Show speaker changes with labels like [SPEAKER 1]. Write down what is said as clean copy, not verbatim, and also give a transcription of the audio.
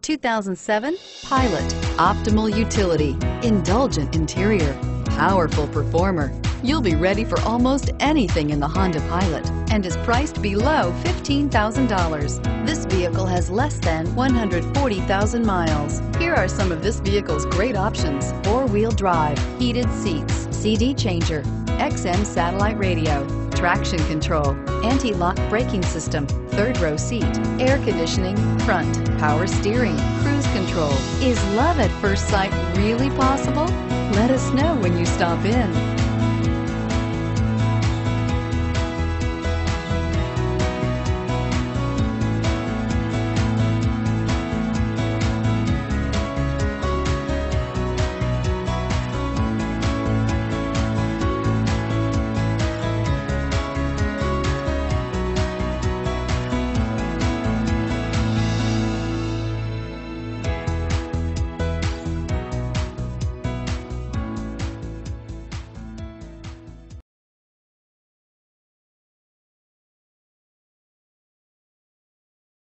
[SPEAKER 1] 2007 Pilot. Optimal utility, indulgent interior, powerful performer. You'll be ready for almost anything in the Honda Pilot and is priced below $15,000. This vehicle has less than 140,000 miles. Here are some of this vehicle's great options: four-wheel drive, heated seats, CD changer, XM satellite radio, traction control, anti-lock braking system, third row seat, air conditioning, front, power steering, cruise control. Is love at first sight really possible? Let us know when you stop in.